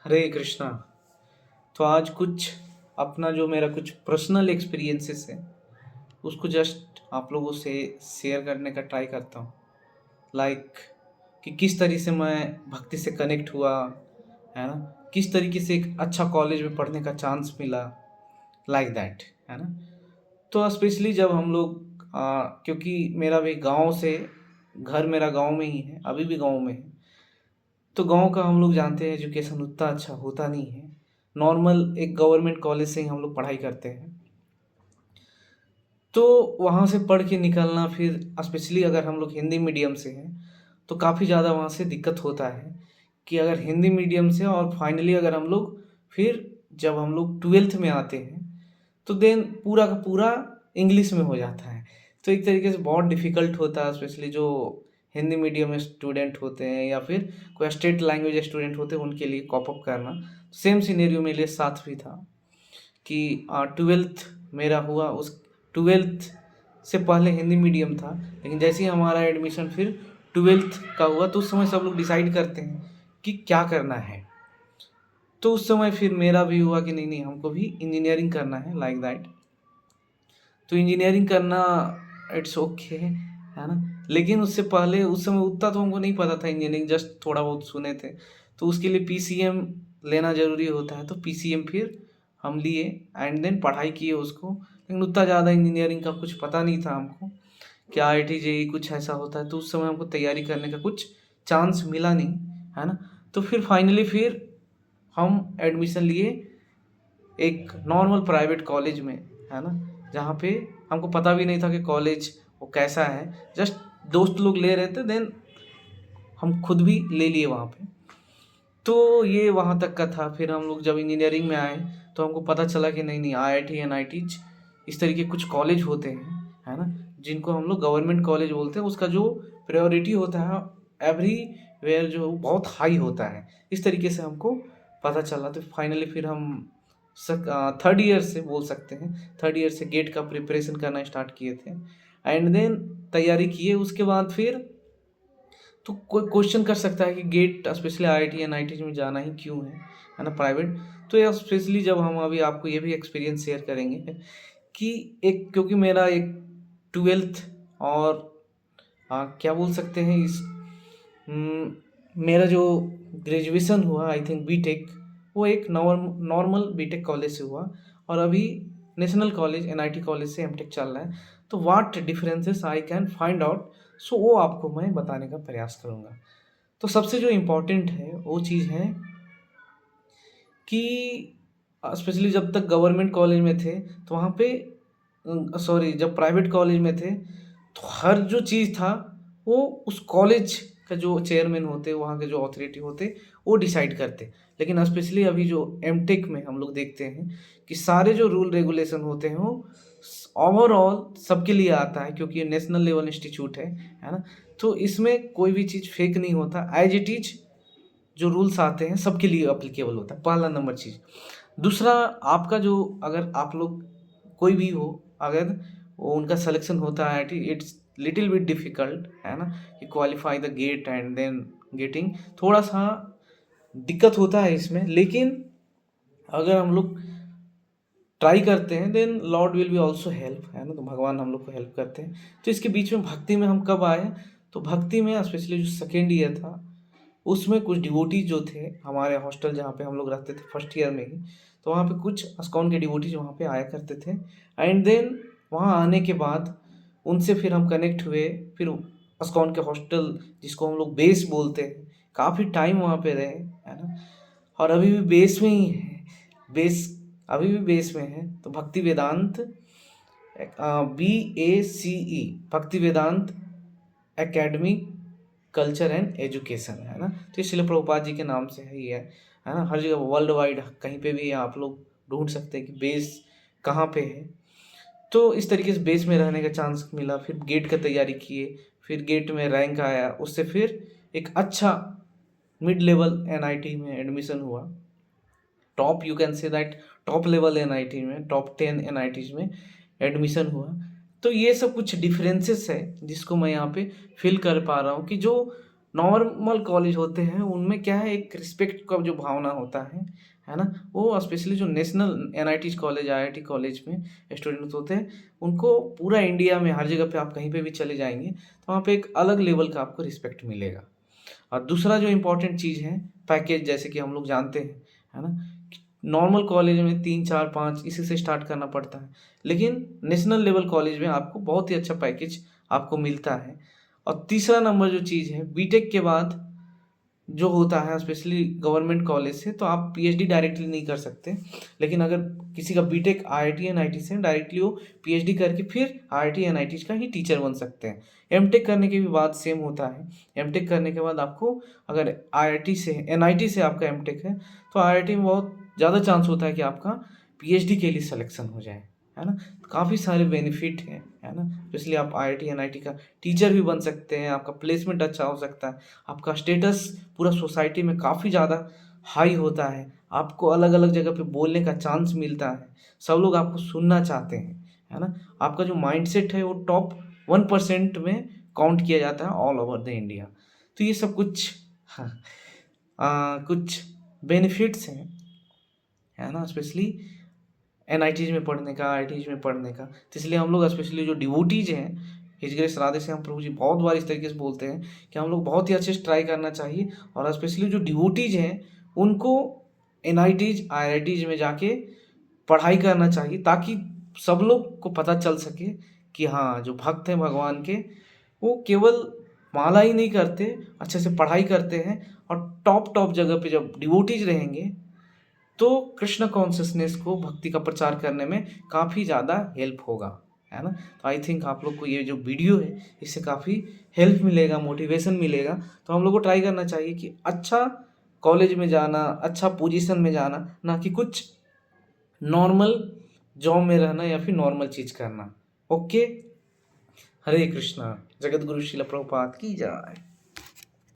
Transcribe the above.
हरे कृष्णा। तो आज कुछ अपना जो मेरा कुछ पर्सनल एक्सपीरियंसेस है उसको जस्ट आप लोगों से शेयर करने का ट्राई करता हूँ। लाइक कि किस तरीके से मैं भक्ति से कनेक्ट हुआ, है ना। किस तरीके से एक अच्छा कॉलेज में पढ़ने का चांस मिला, लाइक दैट, है ना। तो स्पेशली जब हम लोग क्योंकि मेरा भी गांव से घर मेरा गांव में ही है, अभी भी गांव में है। तो गांव का हम लोग जानते हैं एजुकेशन उतना अच्छा होता नहीं है। नॉर्मल एक गवर्नमेंट कॉलेज से ही हम लोग पढ़ाई करते हैं। तो वहाँ से पढ़ के निकलना, फिर स्पेशली अगर हम लोग हिंदी मीडियम से हैं तो काफ़ी ज़्यादा वहाँ से दिक्कत होता है कि अगर हिंदी मीडियम से और फाइनली अगर हम लोग फिर जब हम लोग ट्वेल्थ में आते हैं तो देन पूरा का पूरा इंग्लिश में हो जाता है। तो एक तरीके से बहुत डिफ़िकल्ट होता है, स्पेशली जो हिंदी मीडियम में स्टूडेंट होते हैं या फिर कोई स्टेट लैंग्वेज स्टूडेंट होते हैं उनके लिए कॉप अप करना। सेम सिनेरियो मेरे साथ भी था कि ट्वेल्थ मेरा हुआ, उस ट्वेल्थ से पहले हिंदी मीडियम था, लेकिन जैसे ही हमारा एडमिशन फिर ट्वेल्थ का हुआ तो उस समय सब लोग डिसाइड करते हैं कि क्या करना है। तो उस समय फिर मेरा भी हुआ कि नहीं नहीं हमको भी इंजीनियरिंग करना है, लाइक दैट। तो इंजीनियरिंग करना इट्स ओके, है ना। लेकिन उससे पहले उस समय उतना तो हमको नहीं पता था, इंजीनियरिंग जस्ट थोड़ा बहुत सुने थे। तो उसके लिए पीसीएम लेना ज़रूरी होता है, तो पीसीएम फिर हम लिए एंड देन पढ़ाई किए उसको। लेकिन उतना ज़्यादा इंजीनियरिंग का कुछ पता नहीं था हमको कि आईआईटी जेईई कुछ ऐसा होता है, तो उस समय हमको तैयारी करने का कुछ चांस मिला नहीं, है ना। तो फिर फाइनली फिर हम एडमिशन लिए एक नॉर्मल प्राइवेट कॉलेज में, है ना। जहाँ पे हमको पता भी नहीं था कि कॉलेज वो कैसा है, जस्ट दोस्त लोग ले रहे थे, देन हम खुद भी ले लिए वहाँ पे। तो ये वहाँ तक का था। फिर हम लोग जब इंजीनियरिंग में आए तो हमको पता चला कि नहीं नहीं आईआईटी एनआईटीज इस तरीके कुछ कॉलेज होते हैं, है ना, जिनको हम लोग गवर्नमेंट कॉलेज बोलते हैं। उसका जो प्रायोरिटी होता है एवरीवेयर जो बहुत हाई होता है, इस तरीके से हमको पता चला। तो फाइनली फिर हम थर्ड ईयर से बोल सकते हैं, थर्ड ईयर से गेट का प्रिपरेशन करना स्टार्ट किए थे एंड देन तैयारी किए। उसके बाद फिर तो कोई क्वेश्चन कर सकता है कि गेट स्पेशली आईआईटी एनआईटी में जाना ही क्यों है ना, प्राइवेट। तो ये स्पेशली जब हम अभी आपको ये भी एक्सपीरियंस शेयर करेंगे कि एक क्योंकि मेरा एक ट्वेल्थ और क्या बोल सकते हैं इस मेरा जो ग्रेजुएशन हुआ आई थिंक बीटेक, वो एक नॉर्मल बीटेक कॉलेज से हुआ और अभी नेशनल कॉलेज एनआईटी कॉलेज से एमटेक चल रहा है। तो what differences I can find out, so वो आपको मैं बताने का प्रयास करूँगा। तो सबसे जो इम्पोर्टेंट है वो चीज़ है कि स्पेशली जब तक गवर्नमेंट कॉलेज में थे तो वहाँ पे सॉरी जब प्राइवेट कॉलेज में थे तो हर जो चीज़ था वो उस कॉलेज का जो चेयरमैन होते, वहाँ के जो अथॉरिटी होते, वो डिसाइड करते। लेकिन स्पेशली अभी जो एमटेक में हम लोग देखते हैं कि सारे जो रूल रेगुलेशन होते हैं वो ओवरऑल सबके लिए आता है, क्योंकि ये नेशनल लेवल इंस्टीट्यूट है ना। तो इसमें कोई भी चीज़ फेक नहीं होता, एज इट इज जो रूल्स आते हैं सबके लिए अप्लीकेबल होता है, पहला नंबर चीज़। दूसरा, आपका जो अगर आप लोग कोई भी हो, अगर वो उनका सिलेक्शन होता है इट्स लिटिल बिट डिफिकल्ट, है ना, कि qualify the GATE and then getting, थोड़ा सा दिक्कत होता है इसमें। लेकिन अगर हम लोग ट्राई करते हैं then Lord will be also help, है ना। तो भगवान हम लोग को हेल्प करते हैं। तो इसके बीच में भक्ति में हम कब आए, तो भक्ति में स्पेशली जो सेकेंड ईयर था उसमें कुछ डिवोटी जो थे हमारे हॉस्टल जहाँ पे हम लोग रहते थे फर्स्ट ईयर में ही, तो वहाँ पे कुछ अस्कॉन के डिवोटीज वहाँ पे आया करते थे। एंड देन वहाँ आने के बाद उनसे फिर हम कनेक्ट हुए। फिर अस्कॉन के हॉस्टल जिसको हम लोग बेस बोलते हैं, काफ़ी टाइम वहाँ पे रहे, है ना। और अभी भी बेस में ही है, बेस अभी भी बेस में है। तो भक्ति वेदांत BACE भक्ति वेदांत एकेडमी कल्चर एंड एजुकेशन, है ना। तो इसलिए प्रभुपाद जी के नाम से है ये, है ना। हर जगह वर्ल्ड वाइड कहीं पे भी आप लोग ढूंढ सकते हैं कि बेस कहाँ पे है। तो इस तरीके से बेस में रहने का चांस मिला। फिर गेट का तैयारी किए, फिर गेट में रैंक आया, उससे फिर एक अच्छा मिड लेवल एनआईटी में एडमिशन हुआ। Top you can say that top level NIT में, टॉप 10 एनआईटीज में एडमिशन हुआ। तो ये सब कुछ डिफरेंसेस है जिसको मैं यहाँ पे फील कर पा रहा हूँ कि जो नॉर्मल कॉलेज होते हैं उनमें क्या है, एक रिस्पेक्ट का जो भावना होता है ना, वो स्पेशली जो national NIT college, IIT college में स्टूडेंट्स होते हैं, उनको पूरा इंडिया में हर जगह पे आप कहीं पे भी चले जाएंगे तो वहाँ पे एक अलग लेवल का आपको रिस्पेक्ट मिलेगा। और दूसरा जो इम्पोर्टेंट चीज़ है, पैकेज, जैसे कि हम लोग जानते हैं, है ना, नॉर्मल कॉलेज में 3 4 5 इसी से स्टार्ट करना पड़ता है, लेकिन नेशनल लेवल कॉलेज में आपको बहुत ही अच्छा पैकेज आपको मिलता है। और तीसरा नंबर जो चीज़ है, बीटेक के बाद जो होता है स्पेशली गवर्नमेंट कॉलेज से, तो आप पीएचडी डायरेक्टली नहीं कर सकते, लेकिन अगर किसी का बीटेक आईआईटी एनआईटी से, डायरेक्टली वो पीएचडी करके फिर आईआईटी एनआईटी का ही टीचर बन सकते हैं। एमटेक करने के भी बाद सेम होता है। एमटेक करने के बाद आपको, अगर आईआईटी से, एनआईटी से आपका एमटेक है, तो आईआईटी में बहुत ज़्यादा चांस होता है कि आपका पीएचडी के लिए सिलेक्शन हो जाए, है ना। तो काफ़ी सारे बेनिफिट हैं, है ना, तो इसलिए आप आईआईटी एनआईटी का टीचर भी बन सकते हैं, आपका प्लेसमेंट अच्छा हो सकता है, आपका स्टेटस पूरा सोसाइटी में काफ़ी ज़्यादा हाई होता है, आपको अलग अलग जगह पे बोलने का चांस मिलता है, सब लोग आपको सुनना चाहते हैं, है ना। आपका जो माइंडसेट है वो टॉप 1% में काउंट किया जाता है ऑल ओवर द इंडिया। तो ये सब कुछ, हाँ, कुछ बेनिफिट्स हैं, है ना, स्पेशली एनआईटीज में पढ़ने का, आईआईटीज में पढ़ने का। तो इसलिए हम लोग स्पेशली जो डिवोटीज हैं, हिज ग्रेस राधे श्याम प्रभु जी बहुत बार इस तरीके से बोलते हैं कि हम लोग बहुत ही अच्छे से ट्राई करना चाहिए, और स्पेशली जो डिवोटीज हैं उनको एनआईटीज आईआईटीज में जाके पढ़ाई करना चाहिए, ताकि सब लोग को पता चल सके कि हाँ, जो भक्त हैं भगवान के, वो केवल माला ही नहीं करते, अच्छे से पढ़ाई करते हैं, और टॉप टॉप जगह पे जब डिवोटीज रहेंगे तो कृष्ण कॉन्शियसनेस को, भक्ति का प्रचार करने में काफ़ी ज़्यादा हेल्प होगा, है ना। तो आई थिंक आप लोग को ये जो वीडियो है इससे काफ़ी हेल्प मिलेगा, मोटिवेशन मिलेगा। तो हम लोग को ट्राई करना चाहिए कि अच्छा कॉलेज में जाना, अच्छा पोजीशन में जाना, ना कि कुछ नॉर्मल जॉब में रहना या फिर नॉर्मल चीज़ करना। ओके, हरे कृष्णा। जगत गुरु शिला प्रभुपाद की जय।